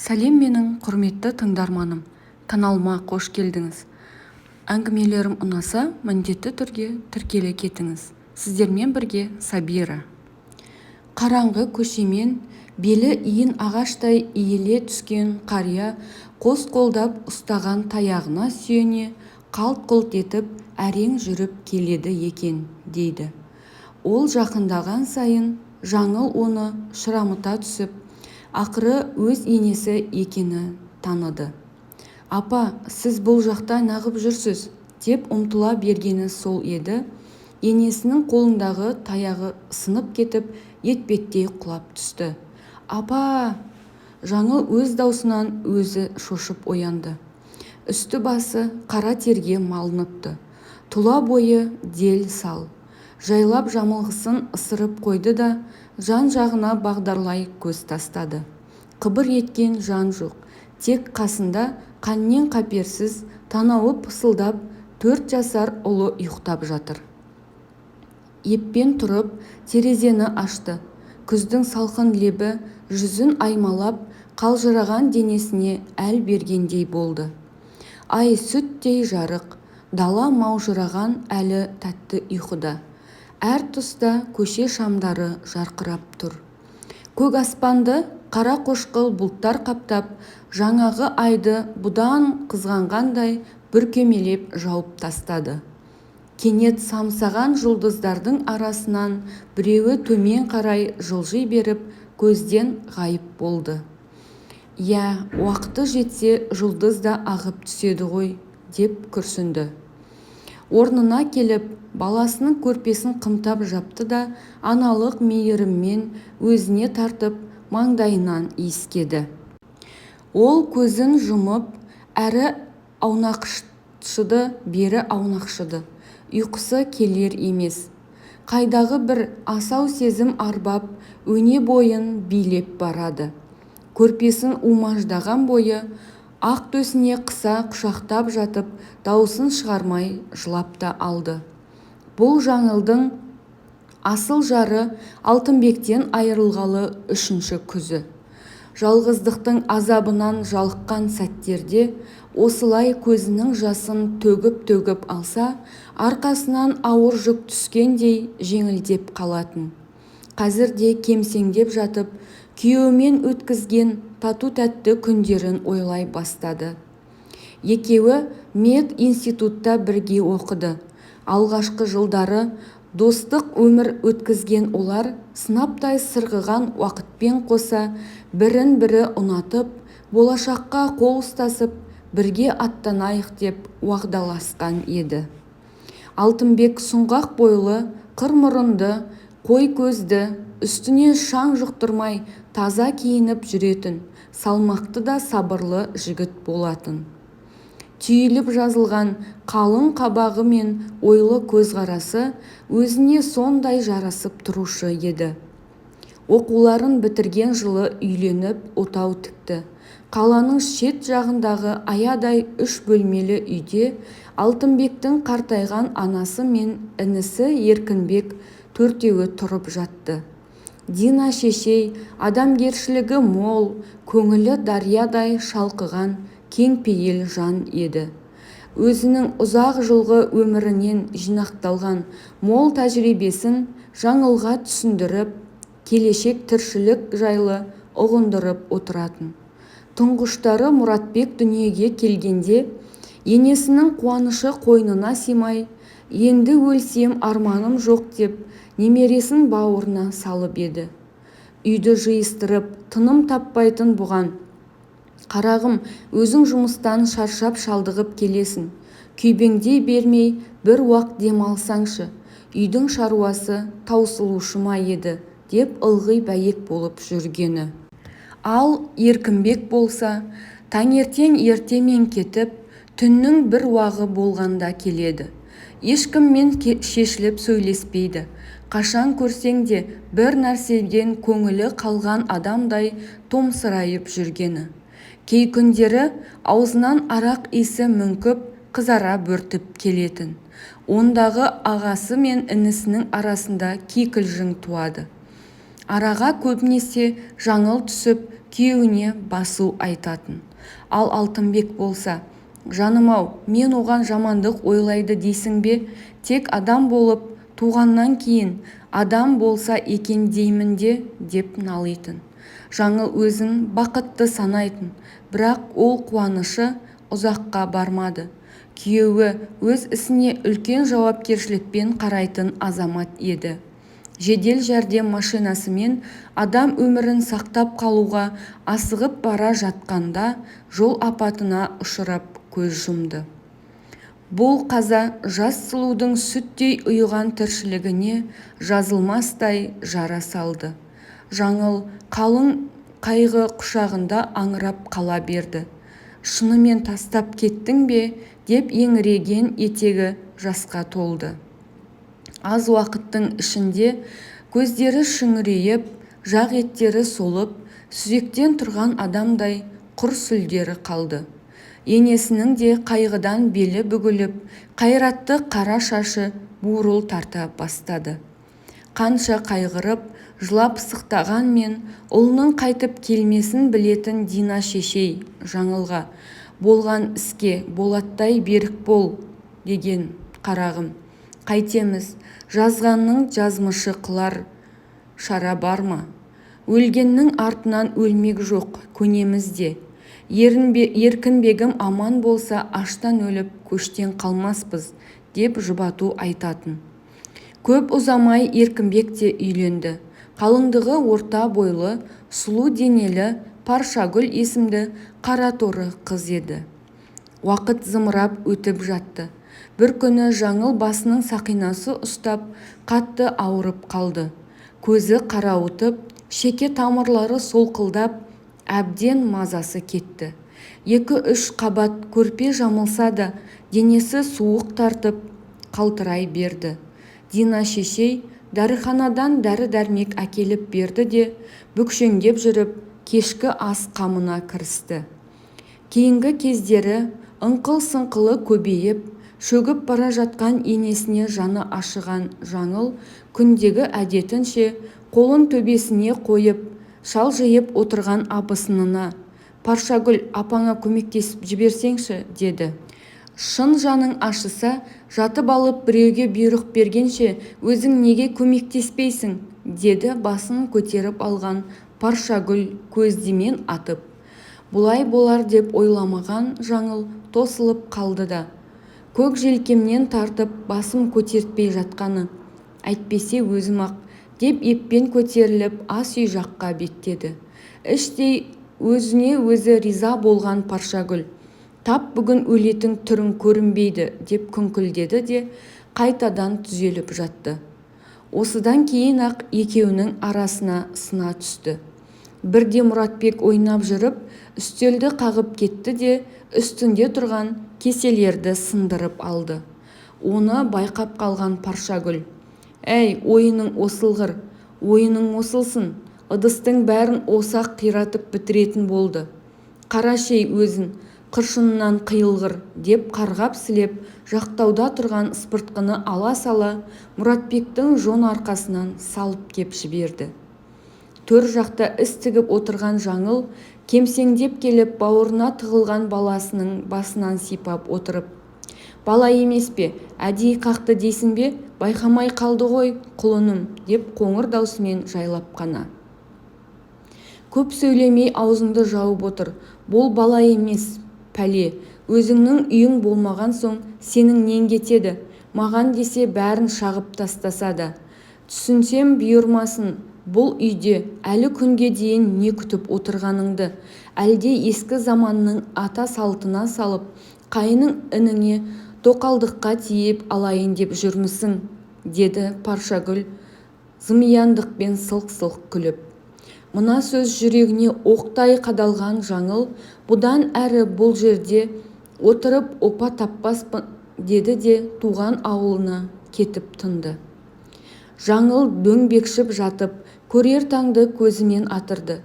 Сәлем менің құрметті тыңдарманым, каналыма қош келдіңіз. Әңгімелерім ұнаса, міндетті түрде тіркеле кетіңіз. Сіздермен бірге Сабира. Қараңғы көшемен белі иін ағаштай иіле түскен қария қос қолдап ұстаған таяғына сүйене қалт-құлт етіп әрең жүріп келеді екен, дейді. Ол жақындаған сайын жаңыл оны шырамыта түсіп, ақыры өз енесі екені таныды. «Апа, сіз бұл жақта нағып жүрсіз», деп ұмтыла бергені сол еді. Енесінің қолындағы таяғы сынып кетіп, етбеттей құлап түсті. «Апа!» Жаңыл өз даусынан өзі шошып оянды. Үсті басы қара терге малыныпты. Тұла бойы дел сал. Жайлап жамылғысын ысырып қойды да, жан-жағына бағдарлай көз тастады. Қыбыр еткен жан жоқ. Тек қасында қаннен қаперсіз танауы пысылдап 4 жасар ұлы ұйықтап жатыр. Еппен тұрып терезені ашты. Күздің салқын лебі жүзін аймалап, қалжыраған денесіне әл бергендей болды. Ай сүттей жарық, дала маужыраған әлі тәтті ұйқыда. Әр тұста көше шамдары жарқырап тұр. Көк аспанды қара қошқыл бұлттар қаптап, жаңағы айды бұдан қызғанғандай бүркемелеп жауып тастады. Кенет самсаған жұлдыздардың арасынан біреуі төмен қарай жылжи беріп, көзден ғайып болды. «Я, уақыты жетсе жұлдыз да ағып түседі ғой», деп күрсінді. Орнына келіп, баласының көрпесін қымтап жапты да, аналық мейіріммен өзіне тартып, маңдайынан иіскеді. Ол көзін жұмып, әрі аунақшыды, бері аунақшыды. Ұйқысы келер емес. Қайдағы бір асау сезім арбап, өне бойын билеп барады. Көрпесін умаждаған бойы, ақ төсіне қыса құшақтап жатып, даусын шығармай жылап та алды. Бұл жаңылдың асыл жары Алтынбектен айырылғалы 3-ші күзі. Жалғыздықтың азабынан жалыққан сәттерде осылай көзінің жасын төгіп-төгіп алса, арқасынан ауыр жүк түскендей жеңілдеп қалатын. Қазір де кемсеңдеп жатып, күйеуімен өткізген тату-тәтті күндерін ойлай бастады. Екеуі мед институтта бірге оқыды. Алғашқы жылдары достық өмір өткізген олар сынаптай сырғыған уақытпен қоса бірін-бірі ұнатып, болашаққа қол ұстасып, бірге аттанайық деп уағдаласқан еді. Алтынбек сұңғақ бойлы, қыр мұрынды, қой көзді, үстіне шаң жұқтырмай таза киініп жүретін, салмақты да сабырлы жігіт болатын. Түйіліп жазылған қалың қабағы мен ойлы көзқарасы өзіне сондай жарасып тұрушы еді. Оқуларын бітірген жылы үйленіп отау тікті. Қаланың шет жағындағы аядай 3 бөлмелі үйде Алтынбектің қартайған анасы мен інісі Еркінбек 4-еуі тұрып жатты. Дина шешей адамгершілігі мол, көңілі дариядай шалқыған кеңпейіл жан еді. Өзінің ұзақ жылғы өмірінен жинақталған мол тәжірибесін жаңылға түсіндіріп, келешек тіршілік жайлы ұғындырып отыратын. Тұңғыштары Мұратбек дүниеге келгенде, енесінің қуанышы қойнына симай, «Енді өлсем арманым жоқ» деп, немересін бауырына салып еді. Үйді жиыстырып, тыным таппайтын бұған: «Қарағым, өзің жұмыстан шаршап шалдығып келесің. Күйбеңдей бермей, бір уақыт демалсаңшы, үйдің шаруасы таусылушы ма еді», деп ылғи бәйек болып жүргені. Ал Еркінбек болса, таңертең ертемен кетіп, түннің бір уағы болғанда келеді. Ешкіммен шешіліп сөйлеспейді. Қашан көрсең де бір нәрседен көңілі қалған адамдай томсырайып жүргені. Кей күндері аузынан арақ иісі мүңкіп, қызара бөртіп келетін. Ондағы ағасы мен інісінің арасында кикілжің туады. Араға көбінесе жаңыл түсіп, күйеуіне басу айтатын. Ал Алтынбек болса: «Жаным-ау, мен оған жамандық ойлайды дейсің бе? Тек адам болып туғаннан кейін адам болса екен деймін де», деп налитын. Жаңыл өзін бақытты санайтын, бірақ ол қуанышы ұзаққа бармады. Күйеуі өз ісіне үлкен жауапкершілікпен қарайтын азамат еді. Жедел жәрдем машинасымен адам өмірін сақтап қалуға асығып бара жатқанда жол апатына ұшырап көз жұмды. Бұл қаза жас сұлудың сүттей ұйыған тіршілігіне жазылмастай жара салды. Жаңыл қалың қайғы құшағында аңырап қала берді. «Шынымен тастап кеттің бе?» деп еңіреген етегі жасқа толды. Аз уақыттың ішінде көздері шүңірейіп, жақ еттері солып, сүзектен тұрған адамдай құр сүлдері қалды. Енесінің де қайғыдан белі бүгіліп, қайратты қара шашы бурыл тарта бастады. Қанша қайғырып, жылап сықтағанмен ұлының қайтып келмесін білетін Дина шешей Жаңылға: «Болған іске болаттай берік бол», деген. «Қарағым, қайтеміз, жазғанның жазмышы қылар шара бар ма? Өлгеннің артынан өлмек жоқ, көнеміз де. Еркінбегім аман болса, аштан өліп, көштен қалмаспыз», деп жұбату айтатын. Көп ұзамай Еркінбек те үйленді. Қалыңдығы орта бойлы, сұлу денелі Паршагүл есімді қара торы қыз еді. Уақыт зымырап өтіп жатты. Бір күні Жаңыл басының сақинасы ұстап, қатты ауырып қалды. Көзі қарауытып, шеке тамырлары солқылдап, әбден мазасы кетті. 2-3 қабат көрпе жамылса да, денесі суық тартып, қалтырай берді. Дина шешей дәріханадан дәрі-дәрмек әкеліп берді де, бүкшеңдеп жүріп, кешкі ас қамына кірісті. Кейінгі кездері ыңқыл-сыңқылы көбейіп, шөгіп бара жатқан енесіне жаны ашыған Жаңыл күндегі әдетінше қолын төбесіне қойып, шалжиып отырған абысынына: «Паршагүл, апаңа көмектесіп жіберсеңші», деді. «Шын жаның ашыса, жатып алып біреуге бұйрық бергенше, өзің неге көмектеспейсің?» деді басын көтеріп алған Паршагүл көздемен атып. Бұлай болар деп ойламаған Жаңыл тосылып қалды да, көк желкемнен тартып басым көтертпей жатқаны: «Әйтпесе өзім-ақ», деп еппен көтеріліп ас үй жаққа беттеді. Іштей өзіне өзі риза болған Паршагүл: «Тап бүгін өлетін түрің көрінбейді», деп күңкілдеді де қайтадан түзеліп жатты. Осыдан кейін-ақ екеуінің арасына сына түсті. Бірде Мұратбек ойнап жүріп, үстелді қағып кетті де үстінде тұрған кеселерді сындырып алды. Оны байқап қалған Паршагүл: «Әй, ойының осылғыр, ойының осылсын, ыдыстың бәрін осақ қиратып бітіретін болды. Қарашей өзін, қыршынынан қиылғыр», деп қарғап-сілеп жақтауда тұрған спыртқыны ала сала Мұратбектің жон арқасынан салып кеп жіберді. Төр жақта іс тігіп отырған Жаңыл кемсеңдеп келіп бауырына тығылған баласының басынан сипап отырып: «Бала емес пе, әдейі қақты дейсің бе? Байқамай қалды ғой, құлыным», деп қоңыр даусымен жайлап қана. «Көп сөйлемей аузыңды жауып отыр. Бол бала емес, пәле. Өзіңнің үйің болмаған соң сенің нең кетеді? Маған десе бәрін шағып тастаса да. Түсінсем бұйырмасын, бұл үйде әлі күнге дейін не күтіп отырғаныңды? Әлде ескі заманның ата салтына салып, қайының ініңе тоқалдыққа тиіп алайын деп жүрмісің?» деді Паршагүл зымияндықпен сылқ-сылқ күліп. Мына сөз жүрегіне оқтай қадалған Жаңыл бұдан әрі бұл жерде отырып опа таппаспын деді де туған ауылына кетіп тынды. Жаңыл дөңбекшіп жатып, көрер таңды көзімен атырды.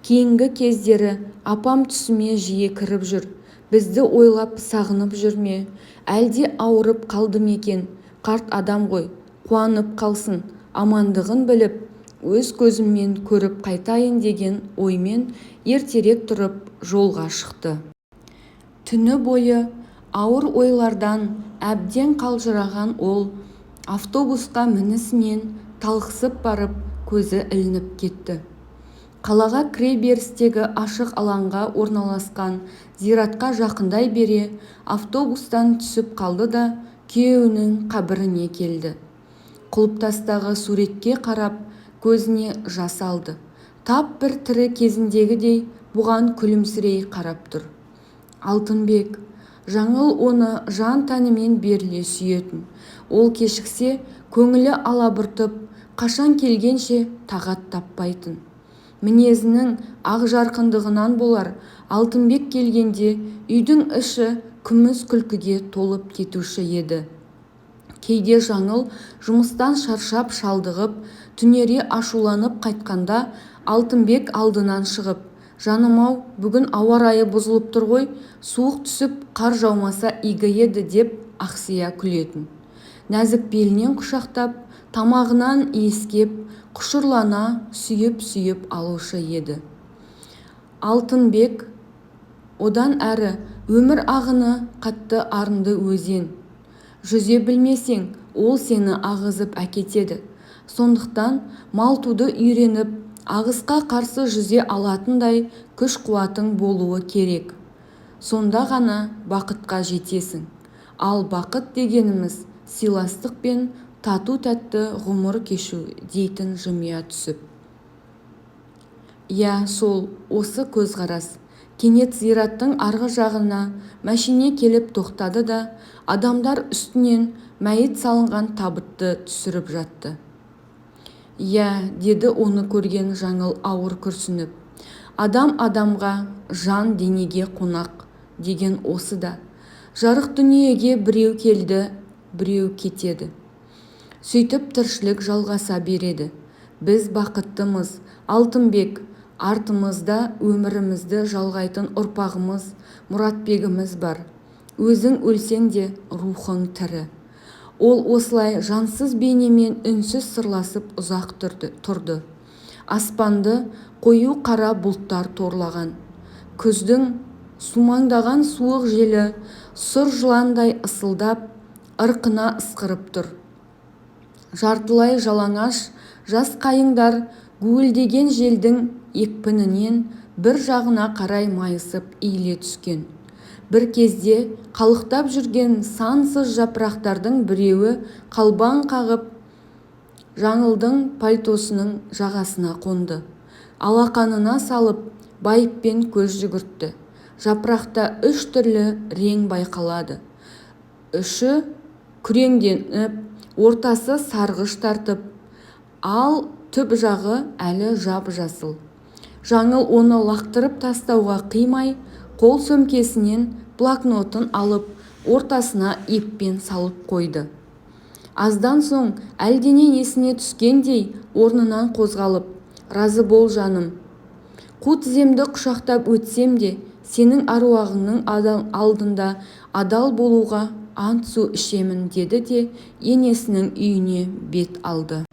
Кейінгі кездері апам түсіме жиі кіріп жүр. Бізді ойлап сағынып жүрме? Әлде ауырып қалды мекен? Қарт адам ғой, қуанып қалсын, амандығын біліп, өз көзіммен көріп қайтайын деген оймен ертерек тұрып жолға шықты. Түні бойы ауыр ойлардан әбден қалжыраған ол автобусқа мінісімен талықсып барып көзі ілініп кетті. Қалаға кіре берістегі ашық алаңға орналасқан зиратқа жақындай бере автобустан түсіп қалды да күйеуінің қабіріне келді. Құлыптастағы суретке қарап көзіне жас алды. Тап бір тірі кезіндегідей бұған күлімсірей қарап тұр. Алтынбек. Жаңыл оны жан тәнімен беріле сүйетін. Ол кешіксе көңілі алабұртып, қашан келгенше тағат таппайтын. Мінезінің ақ жарқындығынан болар, Алтынбек келгенде үйдің іші күміс күлкіге толып кетуші еді. Кейде Жаңыл жұмыстан шаршап шалдығып, түнере ашуланып қайтқанда Алтынбек алдынан шығып, «Жаным-ау, бүгін ауа райы бұзылып тұр ғой, суық түсіп, қар жаумаса игі еді» деп ақсия күлетін. Нәзік белінен құшақтап, тамағынан иіскеп, құшырлана сүйіп алушы еді. Алтынбек одан әрі өмір ағыны қатты арынды өзен. Жүзе білмесең, ол сені ағызып әкетеді. Сондықтан малтуды үйреніп, ағысқа қарсы жүзе алатындай күш-қуатың болуы керек. Сонда ғана бақытқа жетесің. Ал бақыт дегеніміз сыйластық пен тату-тәтті ғұмыр кешу дейтін жымия түсіп. Я, сол, осы көзқарас. Кенет зираттың арғы жағына мәшине келіп тоқтады да, адамдар үстінен мәйіт салынған табытты түсіріп жатты. Я, деді оны көрген Жаңыл ауыр күрсініп. Адам адамға, жан денеге қонақ деген осы да. Жарық дүниеге біреу келді, біреу кетеді. Сөйтіп тіршілік жалғаса береді. Біз бақыттымыз, Алтынбек. Артымызда өмірімізді жалғайтын ұрпағымыз, Мұратбегіміз бар. Өзің өлсең де рухың тірі. Ол осылай жансыз бейнемен үнсіз сырласып ұзақ тұрды. Аспанды қою қара бұлттар торлаған. Күздің сумаңдаған суық желі сұр жыландай ысылдап, ырқына ысқырып тұр. Жартылай жалаңаш жас қайыңдар гуілдеген желдің екпінінен бір жағына қарай майысып иіле түскен. Бір кезде қалықтап жүрген сансыз жапырақтардың біреуі қалбаң қағып Жаңылдың пальтосының жағасына қонды. Алақанына салып байыппен көз жүгіртті. Жапырақта 3 түрлі рең байқалады. Үші күреңденіп, ортасы сарғыш тартып, ал түп жағы әлі жап-жасыл. Жаңыл оны лақтырып тастауға қимай, қол сөмкесінен блокнотын алып, ортасына еппен салып қойды. Аздан соң әлдене есіне түскендей орнынан қозғалып, «Разы бол, жаным. Қу тіземді құшақтап өтсем де, сенің аруағыңның алдында адал болуға ант су ішемін» деді де енесінің үйіне бет алды.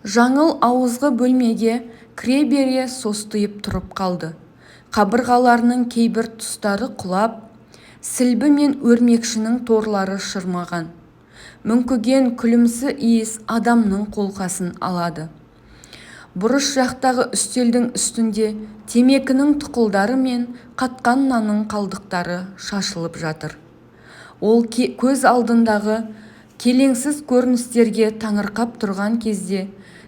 Жаңыл ауызғы бөлмеге кіре бере состиып тұрып қалды. Қабырғаларының кейбір тұстары құлап, сілбі мен өрмекшінің торлары шырмаған. Мүңкіген күлімсі иіс адамның қолқасын алады. Бұрыш жақтағы үстелдің үстінде темекінің тұқылдары мен қатқан нанның қалдықтары шашылып жатыр. Ол көз алдындағы келеңсіз көріністерге таңырқап тұрған кезде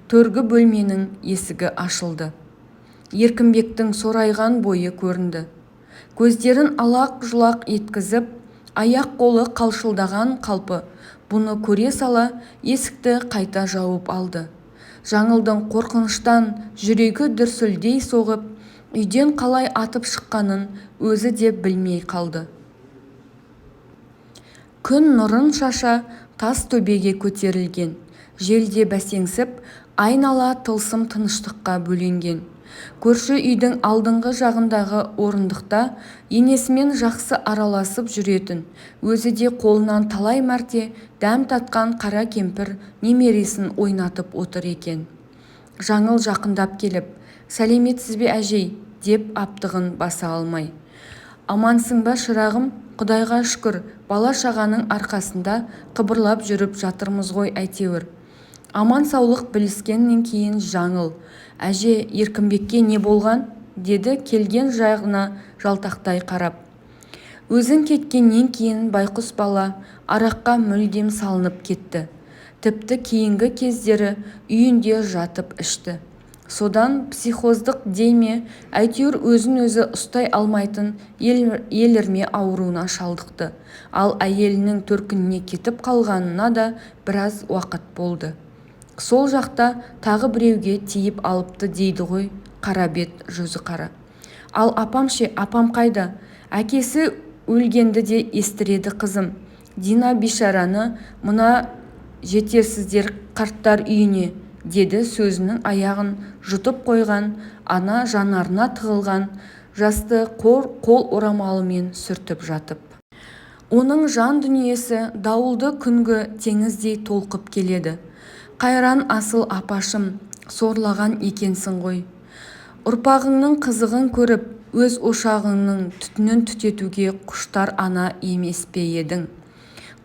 төргі бөлменің есігі ашылды. Еркінбектің сорайған бойы көрінді. Көздерін алақ-жұлақ еткізіп, аяқ-қолы қалшылдаған қалпы бұны көре сала есікті қайта жауып алды. Жаңылдың қорқыныштан жүрегі дүрсілдей соғып, үйден қалай атып шыққанын өзі де білмей қалды. Күн нұрын шаша тас төбеге көтерілген. Желде бәсеңсіп, айнала тылсым тыныштыққа бөленген. Көрші үйдің алдыңғы жағындағы орындықта енесімен жақсы араласып жүретін, өзі де қолынан талай мәрте дәм татқан қара кемпір немересін ойнатып отыр екен. Жаңыл жақындап келіп, «Сәлеметсіз бе әжей?» деп аптығын баса алмай. Амансың ба шырағым? Құдайға шүкір, бала-шағаның арқасында қыбырлап жүріп жатырмыз ғой әйтеуір. Аман саулық біліскеннен кейін жаңыл, әже, Еркінбекке не болған? Деді келген жағына жалтақтай қарап. Өзің кеткеннен кейін байқұс бала араққа мүлдем салынып кетті. Тіпті кейінгі кездері үйінде жатып ішті. Содан психоздық дейме, әйтеуір өзін-өзі ұстай алмайтын елірме ауруына шалдықты. Ал әйелінің төркініне кетіп қалғанына да біраз уақыт болды. Сол жақта тағы біреуге тиіп алыпты дейді ғой, қара бет жүзі қара. Ал апам ше, апам қайда? Әкесі өлгенді де естіреді қызым. Дина бишараны мына жетерсіздер қарттар үйіне, деді сөзінің аяғын жұтып қойған ана жанарына тығылған жасты қол орамалымен сүртіп жатып. Оның жан дүниесі дауылды күнгі теңіздей толқып келеді. Қайран асыл апашым, сорлаған екенсің ғой. Ұрпағыңның қызығын көріп, өз ошағыңның түтінін түтетуге құштар ана емес пе едің?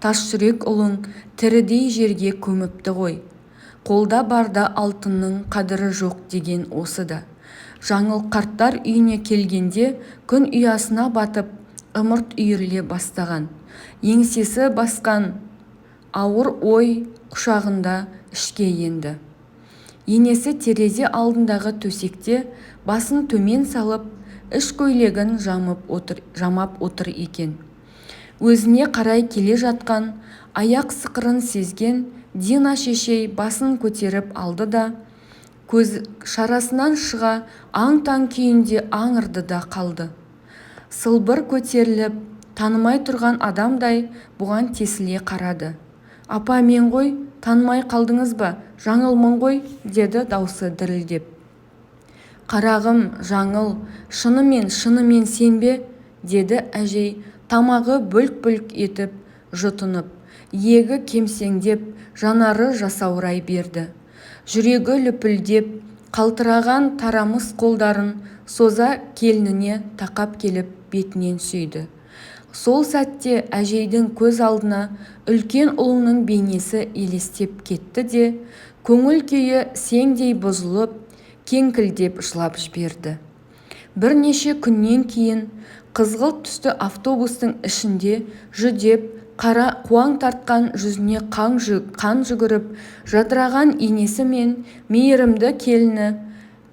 Тас жүрек ұлың тірідей жерге көміпті ғой. Қолда барда алтынның қадірі жоқ деген осы да. Жаңыл қарттар үйіне келгенде күн ұясына батып, ымырт үйіріле бастаған. Еңсесі басқан ауыр ой құшағында ішке енді. Енесі терезе алдындағы төсекте басын төмен салып, іш көйлегін жамап отыр екен. Өзіне қарай келе жатқан аяқ сықырын сезген Дина шешей басын көтеріп алды да, көз шарасынан шыға аң-таң күйінде аңырды да қалды. Сылбыр көтеріліп, танымай тұрған адамдай бұған тесіле қарады. Апа, мен ғой, танымай қалдыңыз ба? Жаңылмын ғой, деді даусы дірілдеп. Қарағым, Жаңыл, шынымен сен бе? Деді әжей, тамағы бүлк-бүлк етіп, жұтынып. Иегі кемсеңдеп, жанары жасаурай берді. Жүрегі лүпілдеп, қалтыраған тарамыс қолдарын соза келініне тақап келіп бетінен сүйді. Сол сәтте әжейдің көз алдына үлкен ұлының бейнесі елестеп кетті де, көңіл күйі сеңдей бұзылып, кеңкілдеп жылап жіберді. Бірнеше күннен кейін қызғылт түсті автобустың ішінде жүдеп, қара қуаң тартқан жүзіне қан жүгіріп, жадыраған енесі мен мейірімді келіні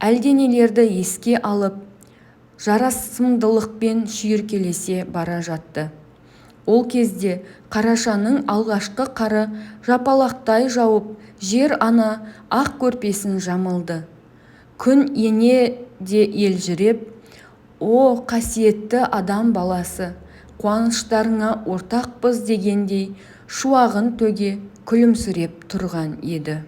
әлденелерді еске алып, жарасымдылықпен шүйіркелесе бара жатты. Ол кезде қарашаның алғашқы қары жапалақтай жауып, жер ана ақ көрпесін жамылды. Күн ене де елжіреп, о, қасиетті адам баласы, қуаныштарыңа ортақпыз дегендей шуағын төге күлімсіреп тұрған еді.